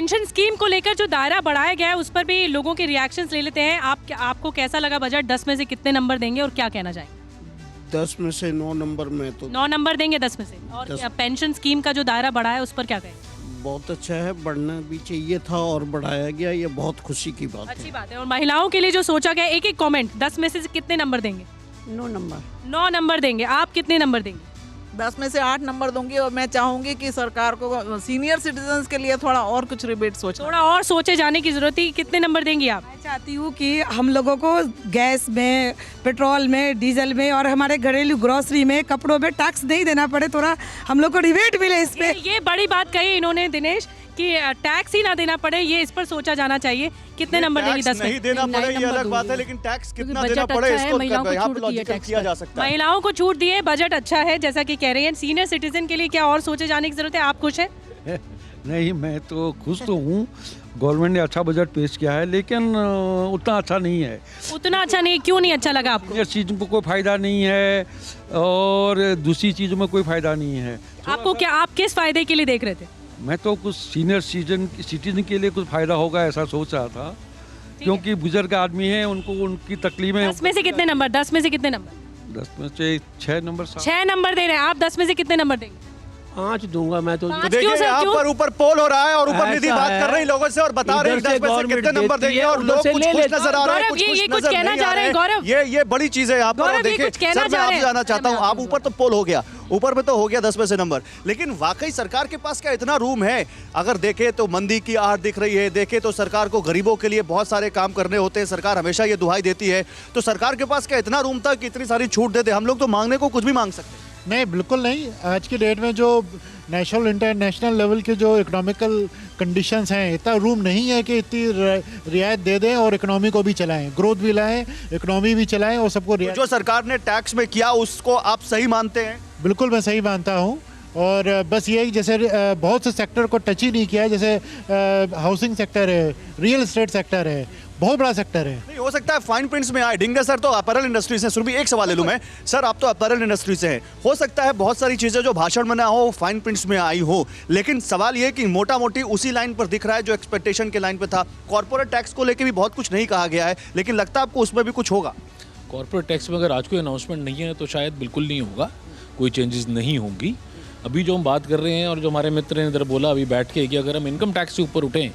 Pension scheme को लेकर जो दायरा बढ़ाया गया है उस पर भी लोगों के रिएक्शंस ले लेते हैं। आपको कैसा लगा बजट? 10 में से कितने नंबर देंगे और क्या कहना चाहेंगे? 10 में से 9 नंबर में तो 9 नंबर देंगे 10 में से। और 10 क्या पेंशन स्कीम का जो दायरा बढ़ा है उस पर क्या कहेंगे? बहुत अच्छा है, बढ़ना भी चाहिए था और बढ़ाया गया, ये बहुत खुशी की बात अच्छी है। बात है। और महिलाओं के लिए जो सोचा गया, एक एक कमेंट, 10 में से कितने नंबर देंगे? 9 नंबर। 9 नंबर देंगे। आप कितने नंबर देंगे? 10 में से 8 नंबर दूंगी और मैं चाहूंगी कि सरकार को सीनियर सिटीजन्स के लिए थोड़ा और कुछ रिबेट सोचना। थोड़ा और सोचे जाने की जरूरत है। कितने नंबर देंगी आप? मैं चाहती हूँ कि हम लोगों को गैस में, पेट्रोल में, डीजल में और हमारे घरेलू ग्रोसरी में, कपड़ों में टैक्स नहीं देना पड़े, थोड़ा हम लोग को रिबेट मिले इस पे। ये बड़ी बात कही इन्होंने दिनेश कि टैक्स ही ना देना पड़े, ये इस पर सोचा जाना चाहिए। कितने नंबर देंगी? 10 में नहीं देना पड़े ये अलग बात है, लेकिन टैक्स कितना देना बजट पड़े अच्छा है, इसको महिलाओं को यहाँ पे छूट दी है लॉजिकल टैक्स किया पर। जा सकता है। महिलाओं को छूट दिए, बजट अच्छा है जैसा कि कह रही है। सीनियर सिटीजन के लिए क्या और सोचे जाने की जरूरत है? आप खुश है? नहीं, मैं तो खुश तो हूँ। गवर्नमेंट ने अच्छा बजट पेश किया है, लेकिन उतना अच्छा नहीं है। उतना अच्छा नहीं? क्यों नहीं अच्छा लगा आपको? सीनियर चीज़ों को कोई फ़ायदा नहीं है और दूसरी चीज़ों में कोई फ़ायदा नहीं है। आपको क्या, आप किस फायदे के लिए देख रहे थे? मैं तो कुछ सीनियर सिटीजन के लिए कुछ फ़ायदा होगा ऐसा सोच रहा था, क्योंकि बुजुर्ग आदमी हैं, उनको उनकी तकलीफें। 10 में से कितने नंबर? 10 में से कितने नंबर? 10 में से 6 नंबर। 6 नंबर दे रहे हैं आप। 10 में से कितने नंबर देंगे? 5 दूंगा मैं तो। 5 तो क्यों देखिए सर, यहाँ क्यों? पर ऊपर पोल हो रहा है और ऊपर निधि ऐसा बात है। कर रही लोगों से और बता रहे हैं इधर 10 से में से गवर्नमेंट कितने नंबर देती देंगे है, और उधर लोग से कुछ ले खुश लेते नजर आ रहे हैं, गौरव, कुछ ये खुश कुछ नजर कहना नहीं चाह आ रहे हैं, रहे हैं। गौरव। ये बड़ी चीज है यहाँ पर। गौरव, और ये देखिए कुछ कहना सर, मैं चाह रहे आपसे हैं। जानना चाहता हूँ, आप ऊपर तो पोल हो गया, ऊपर में तो हो गया 10 में से नंबर, लेकिन वाकई सरकार के पास क्या इतना रूम है? अगर देखे तो मंदी की आहट दिख रही है, देखे तो सरकार को गरीबों के लिए बहुत सारे काम करने होते हैं, सरकार हमेशा ये दुहाई देती है, तो सरकार के पास क्या इतना रूम था कि इतनी सारी छूट देते? हम लोग तो मांगने को कुछ भी मांग सकते हैं। नहीं, बिल्कुल नहीं। आज की डेट में जो नेशनल इंटरनेशनल लेवल के जो इकोनॉमिकल कंडीशंस हैं, इतना रूम नहीं है कि इतनी रियायत दे दें और इकोनॉमी को भी चलाएं, ग्रोथ भी लाएं, इकोनॉमी भी चलाएं और सबको रियायत। जो सरकार ने टैक्स में किया उसको आप सही मानते हैं? बिल्कुल मैं सही मानता हूँ। और बस ये कि जैसे बहुत से सेक्टर को टच ही नहीं किया है, जैसे हाउसिंग सेक्टर है, रियल एस्टेट सेक्टर है, बहुत बड़ा सेक्टर है। नहीं हो सकता है फाइन प्रिंट्स में आए। डिंगर सर तो अपैरल इंडस्ट्री से। सुरभि, एक सवाल ले लूं मैं। सर आप तो अपैरल इंडस्ट्री से हैं, हो सकता है बहुत सारी चीजें जो भाषण में ना हो फाइन प्रिंट्स में आई हो, लेकिन सवाल ये कि मोटा मोटी उसी लाइन पर दिख रहा है जो एक्सपेक्टेशन के लाइन पे था। कॉर्पोरेट टैक्स को लेकर भी बहुत कुछ नहीं कहा गया है, लेकिन लगता है आपको उसमें भी कुछ होगा? कॉर्पोरेट टैक्स में अगर आज कोई अनाउंसमेंट नहीं है तो शायद बिल्कुल नहीं होगा, कोई चेंजेस नहीं होंगी। अभी जो हम बात कर रहे हैं और जो हमारे मित्र ने इधर बोला अभी बैठ के कि अगर हम इनकम टैक्स से ऊपर उठें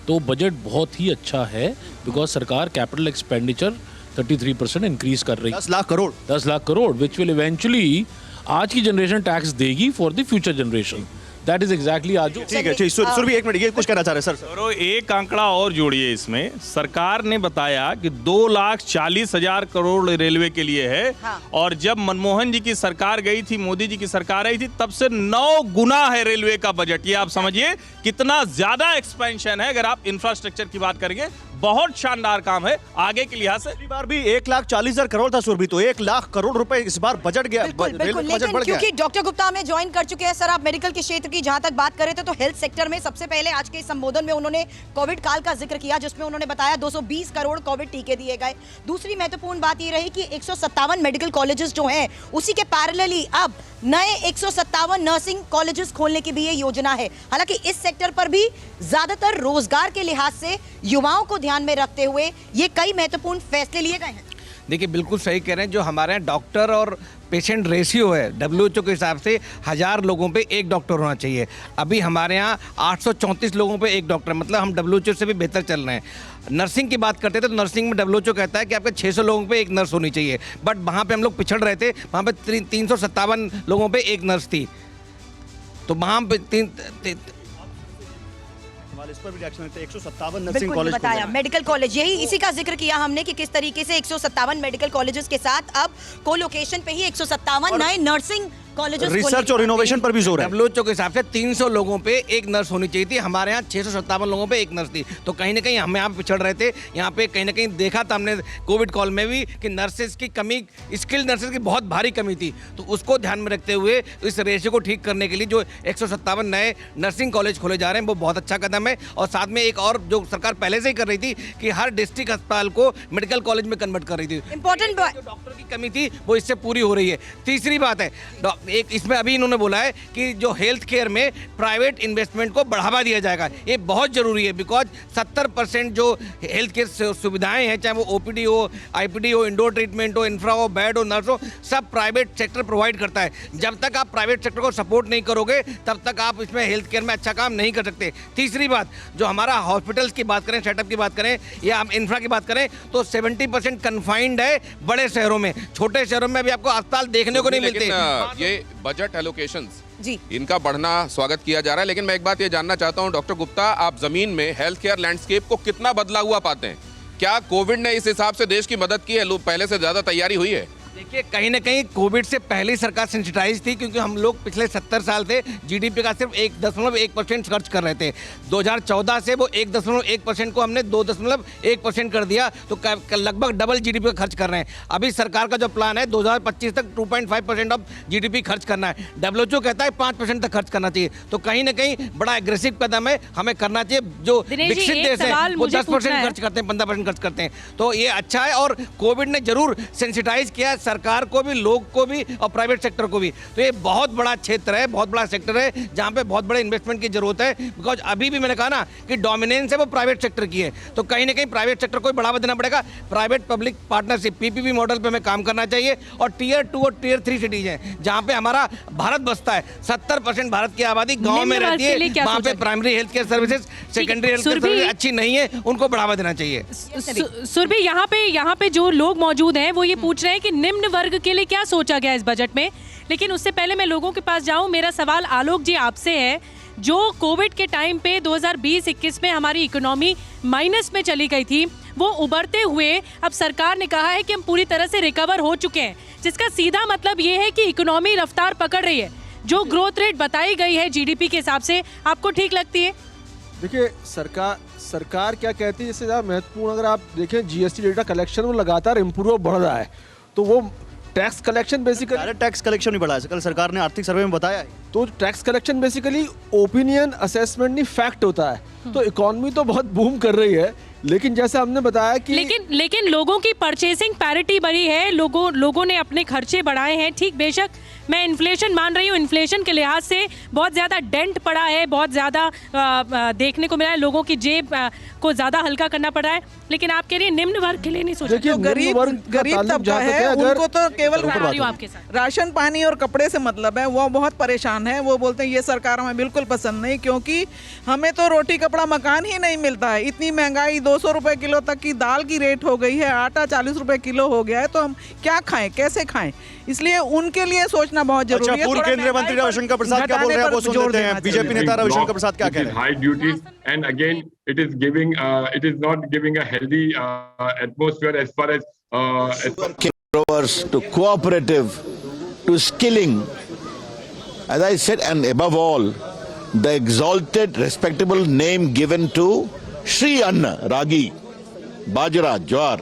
तो बजट बहुत ही अच्छा है, बिकॉज सरकार कैपिटल एक्सपेंडिचर 33% इंक्रीज कर रही है। 10 lakh crore. 10 lakh crore which will eventually आज की जनरेशन टैक्स देगी for the future generation. That is exactly आज। ठीक है, सुरभि एक मिनट, ये कुछ कहना चाह रहे हैं सर। और एक आंकड़ा और जोड़िए इसमें। सरकार ने बताया कि 2,40,000 करोड़ रेलवे के लिए है। हाँ। और जब मनमोहन जी की सरकार गई थी, मोदी जी की सरकार आई थी, तब से 9 गुना है रेलवे का बजट। ये आप समझिए कितना ज्यादा एक्सपेंशन है। अगर आप इंफ्रास्ट्रक्चर की बात करेंगे, बहुत शानदार काम है आगे के लिहाज से। पिछली बार भी 1,40,000 करोड़ था सुरभि, तो 1 लाख करोड़ रुपए इस बार बजट गया। बिल्कुल, रेलवे बिल्कुल, बजट लेकिन बढ़ गया। क्योंकि डॉक्टर गुप्ता हमें ज्वाइन कर चुके हैं। सर, आप मेडिकल के क्षेत्र की जहां तक बात करें तो हेल्थ सेक्टर में सबसे पहले आज के संबोधन में उन्होंने कोविड काल का जिक्र किया, जिसमें उन्होंने बताया 220 करोड़ कोविड टीके दिए गए। दूसरी महत्वपूर्ण बात ये रही कि 157 मेडिकल कॉलेजेस जो हैं, उसी के पैरेलली अब नए 157 नर्सिंग कॉलेजेस खोलने की भी ये योजना है। हालांकि इस सेक्टर पर भी ज्यादातर रोजगार के लिहाज से युवाओं को ध्यान में रखते हुए ये कई महत्वपूर्ण फैसले लिए गए हैं। देखिए, बिल्कुल सही कह रहे हैं। जो हमारे यहाँ डॉक्टर और पेशेंट रेशियो है WHO के हिसाब से 1000 लोगों पे एक डॉक्टर होना चाहिए। अभी हमारे यहाँ 834 लोगों पे एक डॉक्टर, मतलब हम WHO से भी बेहतर चल रहे हैं। नर्सिंग की बात करते थे तो नर्सिंग में WHO कहता है कि आपके 600 लोगों पे एक नर्स होनी चाहिए, बट वहाँ पे हम लोग पिछड़ रहे थे। वहाँ पे 357 लोगों पे एक नर्स थी, तो वहाँ पे इस पर भी रिएक्शन है। 157 नर्सिंग बिल्कुल, कॉलेज बताया मेडिकल कॉलेज, यही इसी का जिक्र किया हमने कि किस तरीके से 157 मेडिकल कॉलेजेस के साथ अब को लोकेशन पे ही 157 नए नर्सिंग कॉलेजेस रिसर्च और इनोवेशन पर भी जोर है। WHO के हिसाब से 300 लोगों पे एक नर्स होनी चाहिए थी, हमारे यहाँ 657 लोगों पे एक नर्स थी। तो कहीं ना कहीं हम यहाँ पिछड़ रहे थे। यहाँ पे कहीं ना कहीं देखा था हमने कोविड कॉल में भी कि नर्सेज की कमी, स्किल्ड नर्सेज की बहुत भारी कमी थी। तो उसको ध्यान में रखते हुए इस रेशियो को ठीक करने के लिए जो 157 नए नर्सिंग कॉलेज खोले जा रहे हैं, वो बहुत अच्छा कदम है। और साथ में एक और जो सरकार पहले से ही कर रही थी कि हर डिस्ट्रिक्ट अस्पताल को मेडिकल कॉलेज में कन्वर्ट कर रही थी। इंपॉर्टेंट जो डॉक्टर की कमी थी वो इससे पूरी हो रही है। तीसरी बात है एक इसमें अभी इन्होंने बोला है कि जो हेल्थ केयर में प्राइवेट इन्वेस्टमेंट को बढ़ावा दिया जाएगा, ये बहुत ज़रूरी है। बिकॉज 70% जो हेल्थ केयर सुविधाएं हैं, चाहे वो ओपीडी हो, आईपीडी हो, इंडोर ट्रीटमेंट हो, इंफ्रा हो, बेड हो, नर्स हो, सब प्राइवेट सेक्टर प्रोवाइड करता है। जब तक आप प्राइवेट सेक्टर को सपोर्ट नहीं करोगे तब तक आप इसमें हेल्थ केयर में अच्छा काम नहीं कर सकते। तीसरी बात, जो हमारा हॉस्पिटल्स की बात करें, सेटअप की बात करें या हम इंफ्रा की बात करें तो 70% कन्फाइंड है बड़े शहरों में। छोटे शहरों में अभी आपको अस्पताल देखने को नहीं मिलते। ये बजट एलोकेशंस जी इनका बढ़ना स्वागत किया जा रहा है, लेकिन मैं एक बात ये जानना चाहता हूं डॉक्टर गुप्ता, आप जमीन में हेल्थ केयर लैंडस्केप को कितना बदला हुआ पाते हैं? क्या कोविड ने इस हिसाब से देश की मदद की है? लोग पहले से ज्यादा तैयारी हुई है? देखिए, कहीं ना कहीं कोविड से पहले सरकार सेंसिटाइज थी, क्योंकि हम लोग पिछले 70 साल से जीडीपी का सिर्फ 1.1% खर्च कर रहे थे। 2014 से वो 1.1% को हमने 2.1% कर दिया, तो लगभग डबल जीडीपी का खर्च कर रहे हैं। अभी सरकार का जो प्लान है 2025 तक 2.5% ऑफ जीडीपी खर्च करना है। WHO कहता है 5% तक खर्च करना चाहिए। तो कहीं ना कहीं बड़ा एग्रेसिव कदम है, हमें करना चाहिए। जो विकसित देश है वो 10% खर्च करते हैं, 15% खर्च करते हैं, तो ये अच्छा है। और कोविड ने जरूर सेंसिटाइज किया सरकार को भी, लोग को भी और प्राइवेट सेक्टर को भी। तो ये बहुत बड़ा क्षेत्र है, बहुत बड़ा सेक्टर है जहां पे बहुत बड़े इन्वेस्टमेंट की जरूरत है। बिकॉज अभी भी मैंने कहा ना कि डोमिनेंस है वो प्राइवेट सेक्टर की है, तो कहीं ना कहीं प्राइवेट सेक्टर को बढ़ावा देना पड़ेगा। Private public partnership PPP model पे हमें काम करना चाहिए। और Tier 2 और Tier 3 सिटीज हैं जहां पे हमारा भारत बसता है। 70% भारत की आबादी गाँव में रहती है, वहाँ पे primary health care services, secondary health care services अच्छी नहीं है, उनको बढ़ावा देना चाहिए। सुरभि, यहाँ पे जो लोग मौजूद हैं वो ये पूछ रहे हैं कि निम्न वर्ग के लिए क्या सोचा गया इस बजट में। लेकिन उससे पहले मैं लोगों के पास जाऊं, मेरा सवाल आलोक जी आपसे है। जो कोविड के टाइम पे 2020-21 में हमारी इकोनॉमी माइनस में चली गई थी, वो उभरते हुए अब सरकार ने कहा है कि हम पूरी तरह से रिकवर हो चुके हैं, जिसका सीधा मतलब ये है कि इकोनॉमी रफ्तार पकड़ रही है। जो ग्रोथ रेट बताई गई है जीडीपी के हिसाब से, आपको ठीक लगती है? देखिए, सरकार क्या कहती है, इससे ज़्यादा महत्वपूर्ण अगर आप देखें GST डेटा कलेक्शन वो लगातार इम्प्रूव बढ़ रहा है। तो वो tax collection basically, direct tax collection नहीं बढ़ा है, कल सरकार ने आर्थिक सर्वे में बताया है। तो tax collection basically opinion assessment नहीं, फैक्ट होता है। तो इकोनॉमी तो बहुत बूम कर रही है, लेकिन जैसे हमने बताया कि लेकिन लोगों की परचेसिंग पैरिटी बढ़ी है, लोगों ने अपने खर्चे बढ़ाए हैं। ठीक, बेशक मैं इन्फ्लेशन मान रही हूँ, इन्फ्लेशन के लिहाज से बहुत ज़्यादा डेंट पड़ा है, बहुत ज़्यादा देखने को मिला है, लोगों की जेब को ज़्यादा हल्का करना पड़ा है। लेकिन आप कह रही हैं निम्न वर्ग के लिए नहीं सोचा। जो गरीब तबका है उनको तो केवल आपके साथ राशन पानी और कपड़े से मतलब है, वो बहुत परेशान है। वो बोलते हैं ये सरकार हमें बिल्कुल पसंद नहीं, क्योंकि हमें तो रोटी कपड़ा मकान ही नहीं मिलता है। इतनी महंगाई, 200 रुपए किलो तक की दाल की रेट हो गई है, आटा 40 रुपए किलो हो गया है, तो हम क्या खाएं, कैसे खाएं? इसलिए उनके लिए सोचना बहुत जरूरी है। पूर्व केंद्रीय मंत्री रविशंकर प्रसाद क्या बोल रहे हैं वो सुन लेते हैं। बीजेपी नेता रविशंकर प्रसाद क्या कह रहे हैं? High duties and again it is not giving a healthy atmosphere as far as to cooperative, to skilling, as I said, and above all, the exalted, respectable name given to Shri Anna, Ragi, Bajra, Jawar.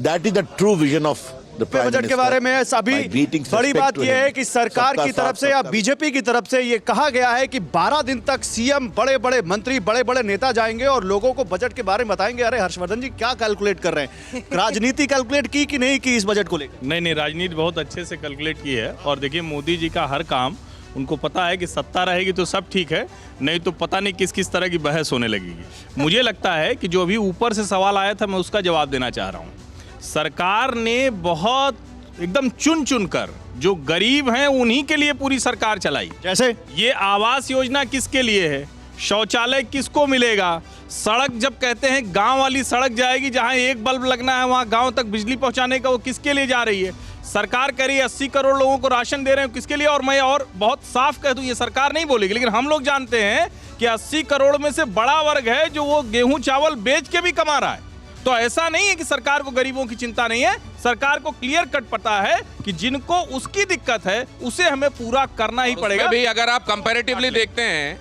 That is the true vision of budget के बारे में अभी बड़ी बात यह है कि सरकार की तरफ से या बीजेपी की तरफ से ये कहा गया है कि 12 दिन तक सीएम, बड़े बड़े मंत्री, बड़े बड़े नेता जाएंगे और लोगों को बजट के बारे में बताएंगे। अरे हर्षवर्धन जी, क्या कैलकुलेट कर रहे हैं? राजनीति कैलकुलेट की कि नहीं की इस बजट को लेकर? नहीं, राजनीति बहुत अच्छे से कैलकुलेट की है। और देखिए, मोदी जी का हर काम, उनको पता है कि सत्ता रहेगी तो सब ठीक है, नहीं तो पता नहीं किस किस तरह की बहस होने लगेगी। मुझे लगता है कि जो अभी ऊपर से सवाल आया था, मैं उसका जवाब देना चाह रहा हूँ। सरकार ने बहुत एकदम चुन चुन कर जो गरीब हैं उन्हीं के लिए पूरी सरकार चलाई। जैसे ये आवास योजना किसके लिए है, शौचालय किसको मिलेगा, सड़क जब कहते हैं गांव वाली सड़क जाएगी, जहां एक बल्ब लगना है वहां गांव तक बिजली पहुंचाने का, वो किसके लिए जा रही है? सरकार कह रही है 80 करोड़ लोगों को राशन दे रहे हैं, किसके लिए? और मैं और बहुत साफ कह दूं, ये सरकार नहीं बोलेगी, लेकिन हम लोग जानते हैं कि 80 करोड़ में से बड़ा वर्ग है जो वो गेहूं चावल बेच के भी कमा रहा है। तो ऐसा नहीं है कि सरकार को गरीबों की चिंता नहीं है। सरकार को क्लियर कट पता है कि जिनको उसकी दिक्कत है उसे हमें पूरा करना ही पड़ेगा। भी अगर आप कंपैरेटिवली देखते हैं,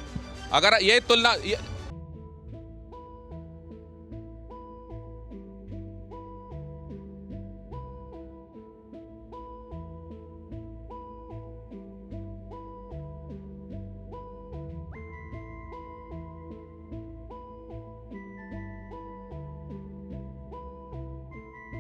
अगर ये तुलना